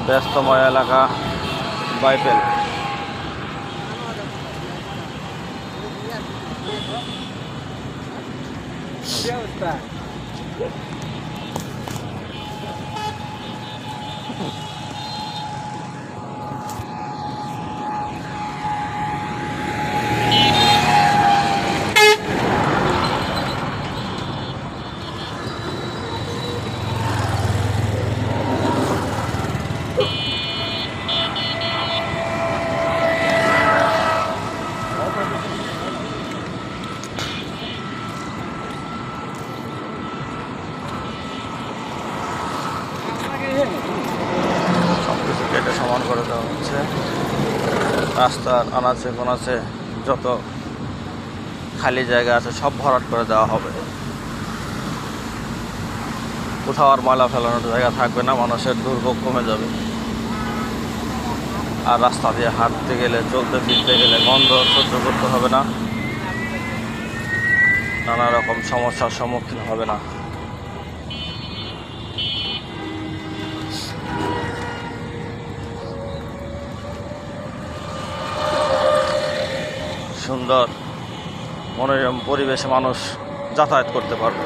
ব্যস্তময় এলাকা বাইপেল। সবকিছু কেটে সমান করে দেওয়া হচ্ছে। রাস্তার আনাচে কোনাচে যত খালি জায়গা আছে সব ভরাট করে দেওয়া হবে। কোথাও আর ময়লা ফেলানোর জায়গা থাকবে না, মানুষের দুর্ভোগ কমে যাবে। আর রাস্তা দিয়ে হাঁটতে গেলে, চলতে ফিরতে গেলে গন্ধ সহ্য করতে হবে না, নানা রকম সমস্যার সম্মুখীন হবে না। সুন্দর মনোরম পরিবেশে মানুষ যাতায়াত করতে পারবে।